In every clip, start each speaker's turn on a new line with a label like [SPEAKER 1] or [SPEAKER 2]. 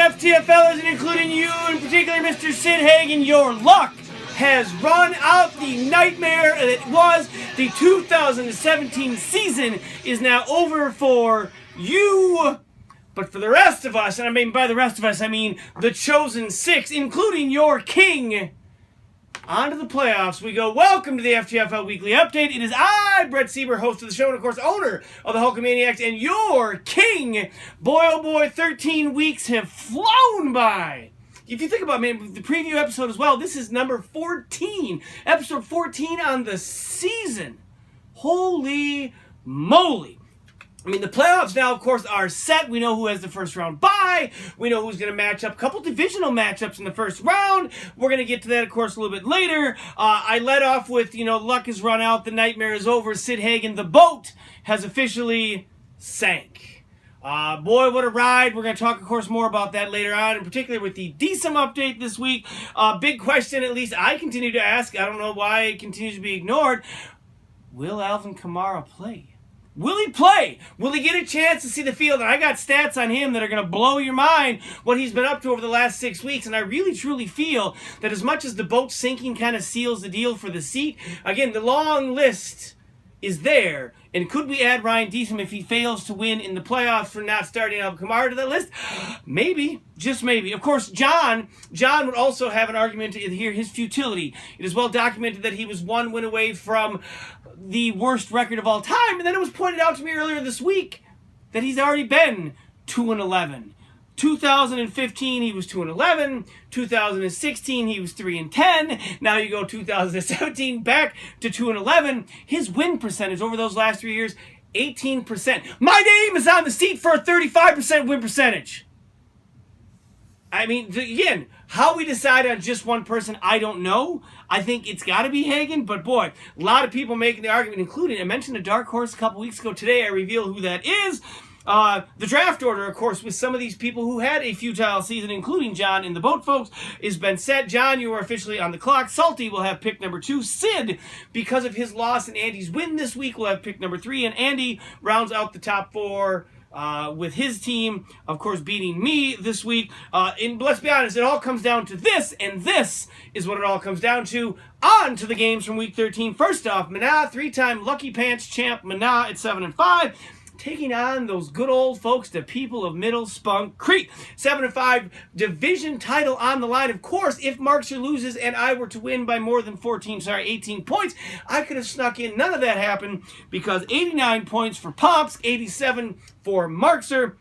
[SPEAKER 1] FTFLers, and including you in particular, Mr. Sid Hagen, your luck has run out. The nightmare that was the 2017 season is now over for you. But for the rest of us, and I mean by the rest of us, I mean the chosen six, including your king, on to the playoffs we go. Welcome to the FTFL Weekly Update. It is I, Brett Sieber, host of the show, and of course owner of the Hulkamaniacs, and your king. Boy, oh boy, 13 weeks have flown by. If you think about it, man, the preview episode as well, this is number 14. Episode 14 on the season. Holy moly. I mean, the playoffs now, of course, are set. We know who has the first round bye. We know who's going to match up. A couple divisional matchups in the first round. We're going to get to that, of course, a little bit later. I led off with, luck has run out. The nightmare is over. Sid Hagen, the boat, has officially sank. Boy, what a ride. We're going to talk, of course, more about that later on, in particular with the Diesem update this week. Big question, at least I continue to ask. I don't know why it continues to be ignored. Will Alvin Kamara play? Will he play? Will he get a chance to see the field? And I got stats on him that are going to blow your mind, what he's been up to over the last 6 weeks. And I really, truly feel that as much as the boat sinking kind of seals the deal for the seat, again, the long list is there. And could we add Ryan Diesem if he fails to win in the playoffs for not starting Alvin Kamara to that list? Maybe, just maybe. Of course, John would also have an argument to hear his futility. It is well documented that he was 1 win away from the worst record of all time. And then it was pointed out to me earlier this week that he's already been 2-11. 2015, he was 2-11. 2016, he was 3-10. Now you go 2017, back to 2-11. His win percentage over those last 3 years, 18%. My name is on the seat for a 35% win percentage. I mean, again, how we decide on just one person, I don't know. I think it's got to be Hagen, but boy, a lot of people making the argument, including, I mentioned a dark horse a couple weeks ago. Today, I reveal who that is. The draft order, of course, with some of these people who had a futile season, including John and the boat folks, has been set. John, you are officially on the clock. Salty will have pick number 2. Sid, because of his loss and Andy's win this week, will have pick number 3. And Andy rounds out the top 4 with his team, of course, beating me this week. And let's be honest, it all comes down to this, and this is what it all comes down to. On to the games from Week 13. First off, Mana, 3-time Lucky Pants champ Mana at 7-5. Taking on those good old folks, the people of Middle Spunk Creek. 7-5 division title on the line. Of course, if Markser loses and I were to win by more than 18 points, I could have snuck in. None of that happened because 89 points for Pops, 87 for Markser.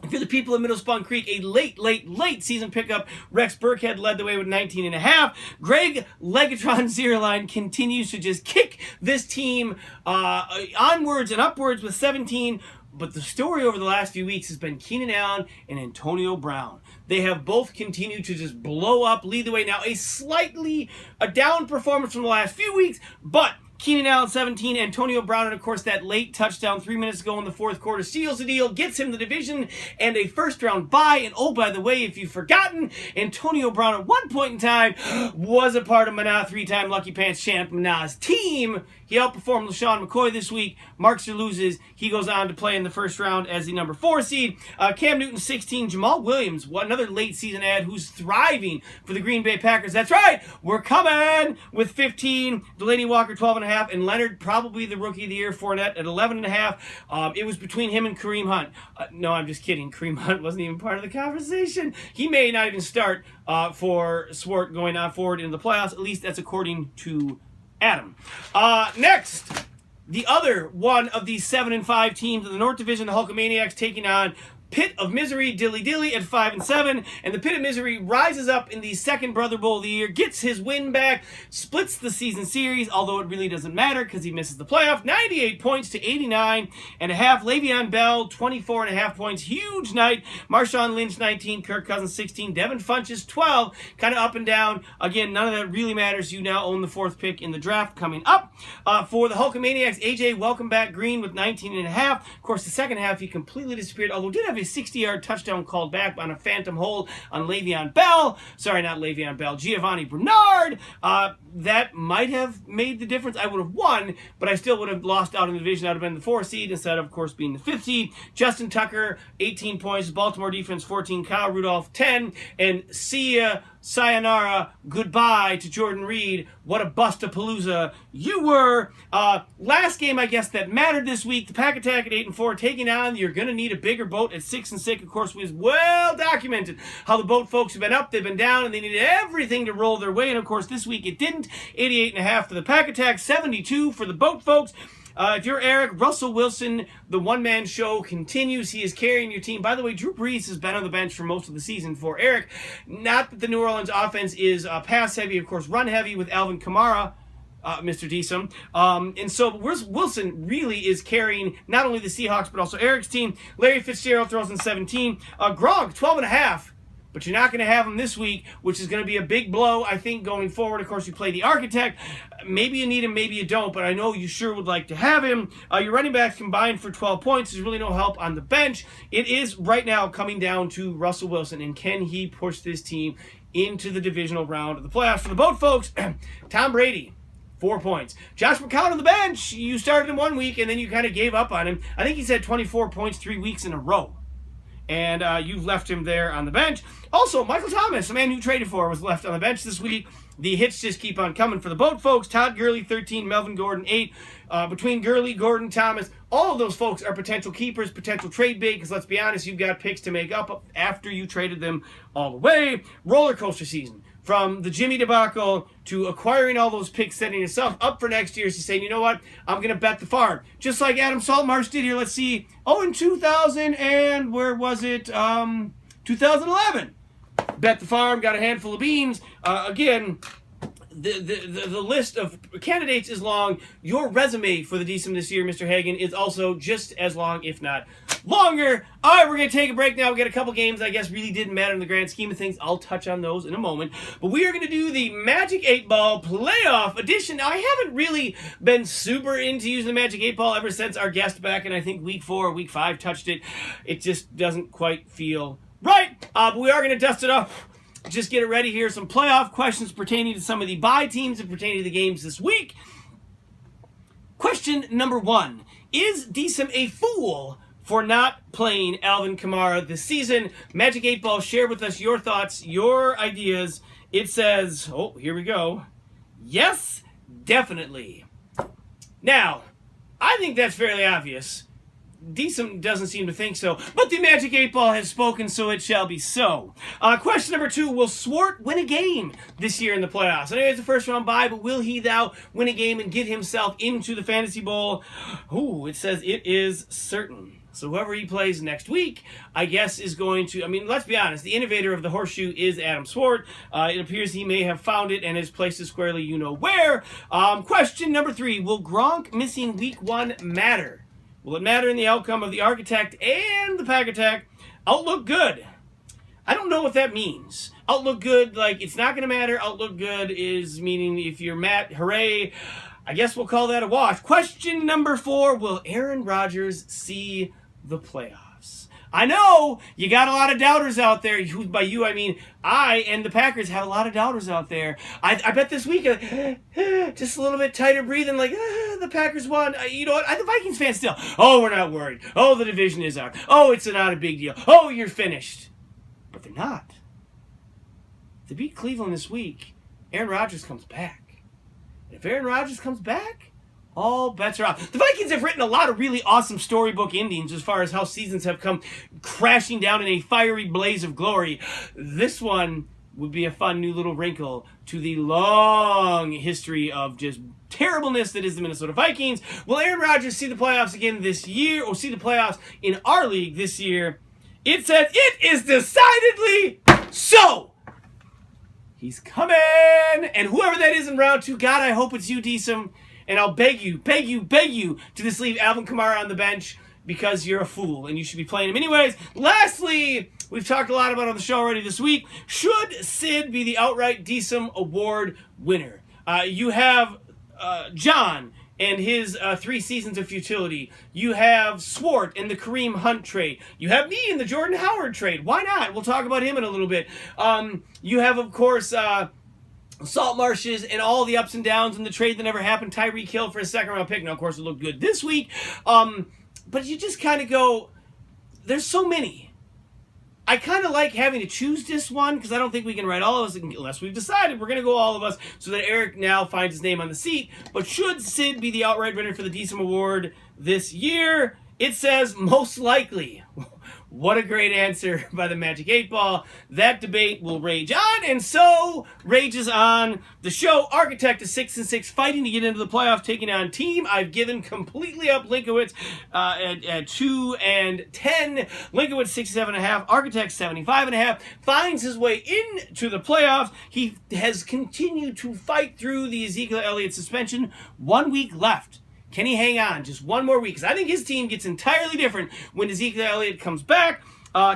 [SPEAKER 1] For the people of Middle Spunk Creek, a late season pickup. Rex Burkhead led the way with 19.5. Greg Legatron Zierlein continues to just kick this team onwards and upwards with 17. But the story over the last few weeks has been Keenan Allen and Antonio Brown. They have both continued to just blow up, lead the way. Now, a down performance from the last few weeks, but Keenan Allen 17, Antonio Brown, and of course that late touchdown 3 minutes ago in the fourth quarter seals the deal, gets him the division and a first round bye. And oh, by the way, if you've forgotten, Antonio Brown at one point in time was a part of Mana, 3-time Lucky Pants champ Mana's team. He outperformed LaShawn McCoy this week. Markser loses. He goes on to play in the first round as the number 4 seed. Cam Newton 16, Jamal Williams, another late season ad who's thriving for the Green Bay Packers. That's right, we're coming with 15. Delaney Walker 12.5, and Leonard, probably the rookie of the year, Fournette at 11.5. It was between him and Kareem Hunt. No, I'm just kidding. Kareem Hunt wasn't even part of the conversation. He may not even start for Swart going on forward in the playoffs. At least that's according to Adam. Next, the other one of these 7-5 teams in the North Division, the Hulkamaniacs, taking on Pit of Misery, Dilly Dilly at 5-7, and the Pit of Misery rises up in the second Brother Bowl of the year, gets his win back, splits the season series, although it really doesn't matter because he misses the playoff. 98 points to 89.5. Le'Veon Bell, 24.5 points. Huge night. Marshawn Lynch, 19. Kirk Cousins, 16. Devin Funchess, 12. Kind of up and down. Again, none of that really matters. You now own the 4th pick in the draft coming up. For the Hulkamaniacs, AJ Welcome Back Green with 19.5. Of course, the second half, he completely disappeared, although did have a 60-yard touchdown called back on a phantom hold on Le'Veon Bell. Sorry, not Le'Veon Bell, Giovanni Bernard. That might have made the difference. I would have won, but I still would have lost out in the division. I would have been the 4th seed instead of course, being the 5th seed. Justin Tucker, 18 points. Baltimore defense, 14. Kyle Rudolph, 10. And see ya, sayonara, goodbye to Jordan Reed. What a bust-a-palooza you were. Last game, I guess, that mattered this week. The Pack Attack at 8-4, taking on, you're going to need a bigger boat at 6-6. Of course, was well documented how the boat folks have been up, they've been down, and they needed everything to roll their way. And, of course, this week it didn't. 88.5 for the Pack Attack, 72 for the boat folks. If you're Eric, Russell Wilson, the one-man show continues. He is carrying your team. By the way, Drew Brees has been on the bench for most of the season for Eric. Not that the New Orleans offense is pass-heavy, of course, run-heavy with Alvin Kamara, Mr. Diesem. And so Wilson really is carrying not only the Seahawks, but also Eric's team. Larry Fitzgerald throws in 17. Gronk, 12.5. But you're not going to have him this week, which is going to be a big blow, I think, going forward. Of course, you play the Architect. Maybe you need him, maybe you don't, but I know you sure would like to have him. Your running backs combined for 12 points. There's really no help on the bench. It is right now coming down to Russell Wilson, and can he push this team into the divisional round of the playoffs? For the boat folks, Tom Brady, 4 points. Josh McCown on the bench. You started him 1 week, and then you kind of gave up on him. I think he's had 24 points 3 weeks in a row. And you've left him there on the bench. Also, Michael Thomas, the man you traded for, was left on the bench this week. The hits just keep on coming for the boat folks. Todd Gurley, 13. Melvin Gordon, 8. Between Gurley, Gordon, Thomas, all of those folks are potential keepers, potential trade bait, because let's be honest, you've got picks to make up after you traded them all away. Roller coaster season. From the Jimmy debacle to acquiring all those picks, setting yourself up for next year, to saying, you know what, I'm going to bet the farm. Just like Adam Saltmarsh did here. Let's see. Oh, in 2000 and where was it? 2011. Bet the farm, got a handful of beans. Again, the list of candidates is long. Your resume for the Diesem this year, Mr. Hagen, is also just as long, if not longer. All right, we're going to take a break now. We got a couple games I guess really didn't matter in the grand scheme of things. I'll touch on those in a moment. But we are going to do the Magic 8 Ball Playoff Edition. Now, I haven't really been super into using the Magic 8 Ball ever since our guest back in, I think, week 4 or week 5 touched it. It just doesn't quite feel right. But we are going to dust it off. Just get it ready here. Some playoff questions pertaining to some of the bye teams and pertaining to the games this week. Question number 1. Is Diesem a fool for not playing Alvin Kamara this season? Magic 8 Ball, share with us your thoughts, your ideas. It says, oh, here we go. Yes, definitely. Now, I think that's fairly obvious. Diesem doesn't seem to think so, but the Magic 8 Ball has spoken, so it shall be so. Question number 2, will Swart win a game this year in the playoffs? I know it's a first round bye, but will he thou win a game and get himself into the Fantasy Bowl? Ooh, it says it is certain. So whoever he plays next week, I guess, is going to, I mean, let's be honest, the innovator of the horseshoe is Adam Swart. It appears he may have found it and has placed it squarely you know where. Question number 3, will Gronk missing week 1 matter? Will it matter in the outcome of the Architect and the Pack Attack? Outlook good. I don't know what that means. Outlook good, like, it's not going to matter. Outlook good is meaning if you're Matt, hooray. I guess we'll call that a wash. Question number 4, will Aaron Rodgers see the playoffs? I know you got a lot of doubters out there. By you, I mean I and the Packers have a lot of doubters out there. I bet this week, just a little bit tighter breathing, like, the Packers won. You know what? The Vikings fans still, oh, we're not worried. Oh, the division is out. Oh, it's not a big deal. Oh, you're finished. But they're not. If they beat Cleveland this week, Aaron Rodgers comes back. And if Aaron Rodgers comes back, all bets are off. The Vikings have written a lot of really awesome storybook endings as far as how seasons have come crashing down in a fiery blaze of glory. This one would be a fun new little wrinkle to the long history of just terribleness that is the Minnesota Vikings. Will Aaron Rodgers see the playoffs again this year, or see the playoffs in our league this year? It says it is decidedly so. He's coming. And whoever that is in round 2, God, I hope it's you, Diesem. And I'll beg you to just leave Alvin Kamara on the bench because you're a fool and you should be playing him anyways. Lastly, we've talked a lot about on the show already this week. Should Sid be the outright Diesem Award winner? You have John and his 3 seasons of futility. You have Swart in the Kareem Hunt trade. You have me in the Jordan Howard trade. Why not? We'll talk about him in a little bit. You have, of course, Salt Marshes and all the ups and downs in the trade that never happened. Tyreek Hill for a second-round pick. Now, of course, it looked good this week. But you just kind of go, there's so many. I kind of like having to choose this one because I don't think we can write all of us unless we've decided we're going to go all of us so that Eric now finds his name on the seat. But should Sid be the outright winner for the Diesem Award this year? It says most likely. What a great answer by the Magic 8 Ball. That debate will rage on, and so rages on the show. Architect is 6-6, fighting to get into the playoff, taking on Team. I've given completely up Linkowitz at 2-10. Linkowitz 67.5. Architect 75.5. Finds his way into the playoffs. He has continued to fight through the Ezekiel Elliott suspension. 1 week left. Can he hang on just one more week? Because I think his team gets entirely different when Ezekiel Elliott comes back.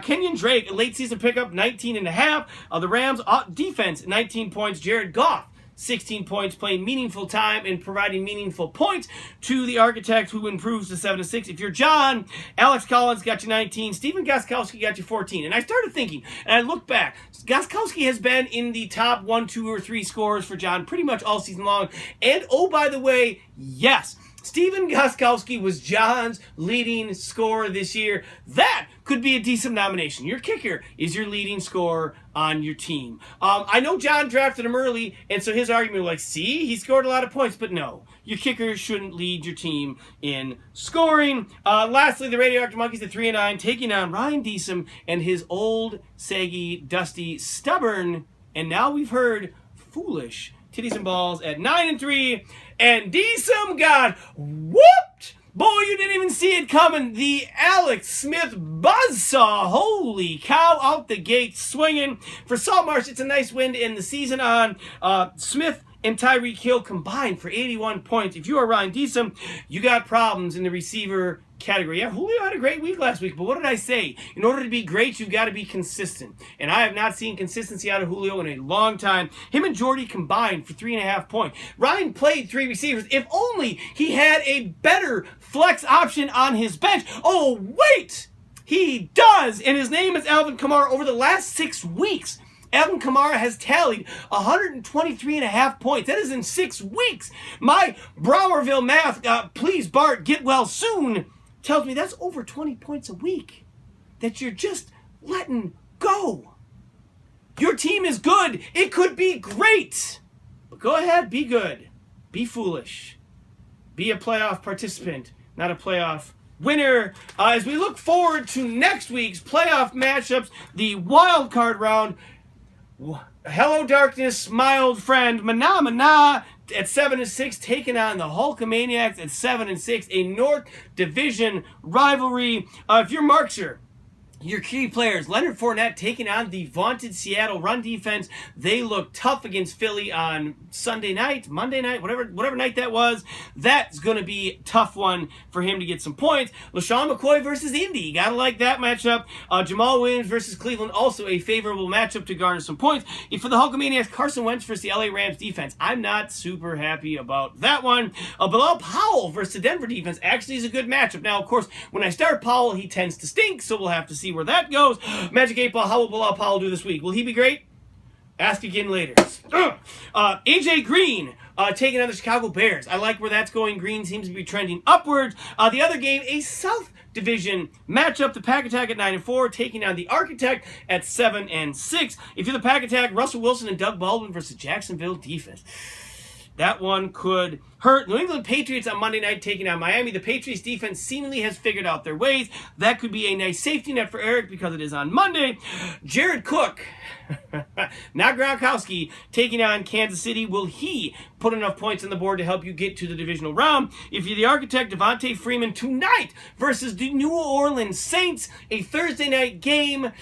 [SPEAKER 1] Kenyon Drake, a late season pickup, 19.5. The Rams defense, 19 points. Jared Goff, 16 points, playing meaningful time and providing meaningful points to the Architect, who improves to 7-6. If you're John, Alex Collins got you 19. Stephen Gostkowski got you 14. And I started thinking, and I looked back. Gostkowski has been in the top 1, 2, or 3 scorers for John pretty much all season long. And, oh, by the way, yes, Stephen Gostkowski was John's leading scorer this year. That could be a decent nomination. Your kicker is your leading scorer on your team. I know John drafted him early, and so his argument was like, see, he scored a lot of points, but no. Your kicker shouldn't lead your team in scoring. Lastly, the Radioactive Monkeys at 3-9, taking on Ryan Diesem and his old, saggy, dusty, stubborn, and now we've heard foolish Titties and Balls at 9-3. And Diesem got whooped. Boy, you didn't even see it coming. The Alex Smith buzzsaw. Holy cow, out the gate swinging. For Saltmarsh, it's a nice win to end the season on. Smith and Tyreek Hill combined for 81 points. If you are Ryan Diesem, you got problems in the receiver category. Yeah, Julio had a great week last week, but what did I say? In order to be great, you've got to be consistent. And I have not seen consistency out of Julio in a long time. Him and Jordy combined for 3.5 points. Ryan played 3 receivers. If only he had a better flex option on his bench. Oh, wait! He does! And his name is Alvin Kamara. Over the last 6 weeks, Alvin Kamara has tallied 123.5 points. That is in 6 weeks. My Browerville math, please, Bart, get well soon, tells me that's over 20 points a week that you're just letting go. Your team is good. It could be great. But go ahead, be good. Be foolish. Be a playoff participant, not a playoff winner. As we look forward to next week's playoff matchups, the wild card round, Hello Darkness, my old friend, Mana at 7-6, taking on the Hulkamaniacs at 7-6, a North Division rivalry. If you're Markser, your key players, Leonard Fournette taking on the vaunted Seattle run defense. They look tough against Philly on Sunday night, Monday night, whatever night that was. That's going to be a tough one for him to get some points. LaShawn McCoy versus Indy. You got to like that matchup. Jamal Williams versus Cleveland, also a favorable matchup to garner some points. For the Hulkamaniacs, Carson Wentz versus the LA Rams defense. I'm not super happy about that one. Bilal Powell versus the Denver defense actually is a good matchup. Now, of course, when I start Powell, he tends to stink, so we'll have to see where that goes. Magic 8 Ball, how will Bilal Powell do this week? Will he be great? Ask again later. AJ Green taking on the Chicago Bears. I like where that's going. Green seems to be trending upwards. The other game, a South Division matchup. The Pack Attack at 9-4, taking on the Architect at 7-6. If you're the Pack Attack, Russell Wilson and Doug Baldwin versus Jacksonville defense. That one could hurt. New England Patriots on Monday night taking on Miami. The Patriots defense seemingly has figured out their ways. That could be a nice safety net for Eric because it is on Monday. Jared Cook, not Gronkowski, taking on Kansas City. Will he put enough points on the board to help you get to the divisional round? If you're the Architect, Devontae Freeman tonight versus the New Orleans Saints, a Thursday night game.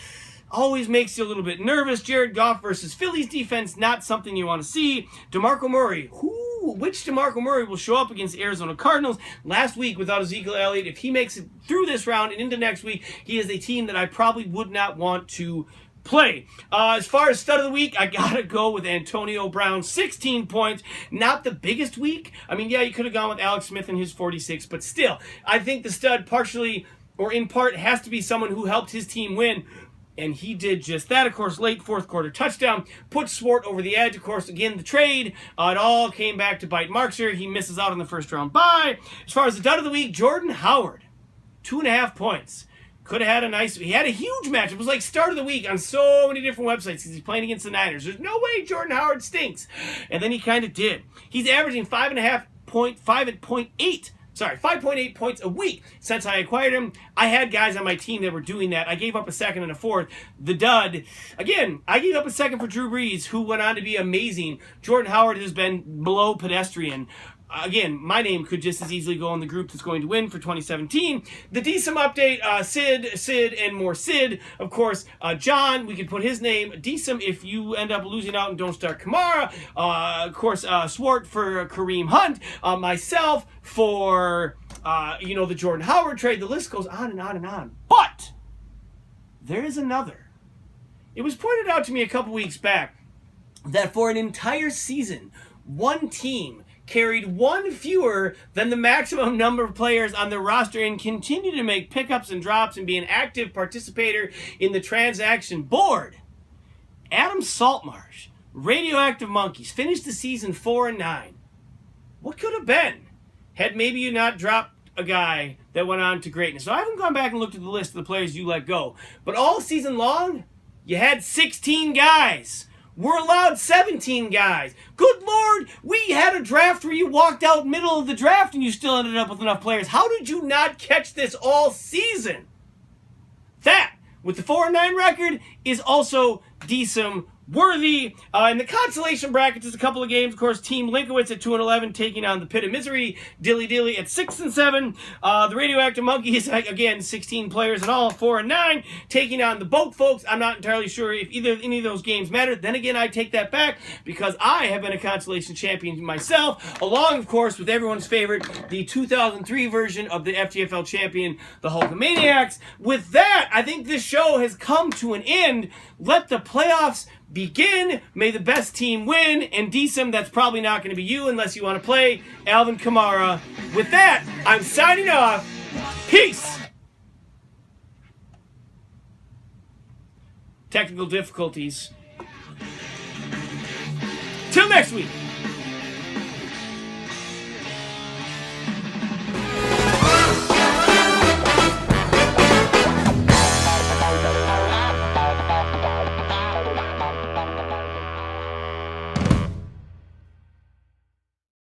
[SPEAKER 1] Always makes you a little bit nervous. Jared Goff versus Phillies defense, not something you want to see. DeMarco Murray, which DeMarco Murray will show up against the Arizona Cardinals last week without Ezekiel Elliott. If he makes it through this round and into next week, he is a team that I probably would not want to play. As far as stud of the week, I gotta go with Antonio Brown, 16 points. Not the biggest week. I mean, yeah, you could have gone with Alex Smith and his 46, but still, I think the stud partially or in part has to be someone who helped his team win. And he did just that. Of course, late fourth quarter touchdown put Swart over the edge. Of course, again, the trade, it all came back to bite Markser. He misses out on the first round bye. As far as the dud of the week, Jordan Howard, 2.5 points. Could have had he had a huge match. It was like start of the week on so many different websites because he's playing against the Niners. There's no way Jordan Howard stinks. And then he kind of did. He's averaging 5.8 points a week since I acquired him. I had guys on my team that were doing that. I gave up a second and a fourth. The dud, again, I gave up a second for Drew Brees, who went on to be amazing. Jordan Howard has been below pedestrian. Again, my name could just as easily go in the group that's going to win for 2017. The Diesem update, Sid, and more Sid. Of course, John, we could put his name. Diesem if you end up losing out and don't start Kamara. Of course, Swart for Kareem Hunt. Myself for, the Jordan Howard trade. The list goes on and on and on. But there is another. It was pointed out to me a couple weeks back that for an entire season, one team carried one fewer than the maximum number of players on their roster and continue to make pickups and drops and be an active participator in the transaction board. Adam Saltmarsh, Radioactive Monkeys, finished the season 4-9. What could have been had maybe you not dropped a guy that went on to greatness? So I haven't gone back and looked at the list of the players you let go. But all season long, you had 16 guys. We're allowed 17 guys. Good Lord, we had a draft where you walked out middle of the draft and you still ended up with enough players. How did you not catch this all season? That, with the 4-9 record, is also Diesem worthy. In the consolation brackets, there's a couple of games. Of course, Team Linkowitz at 2-11 taking on the Pit of Misery. Dilly Dilly at 6-7. The Radioactive Monkeys, again, 16 players in all, 4-9, taking on the Boat Folks. I'm not entirely sure if any of those games matter. Then again, I take that back because I have been a consolation champion myself, along, of course, with everyone's favorite, the 2003 version of the FTFL champion, the Hulkamaniacs. With that, I think this show has come to an end. Let the playoffs begin. May the best team win. And Diesem, that's probably not going to be you unless you want to play Alvin Kamara. With that, I'm signing off. Peace. Technical difficulties. Till next week.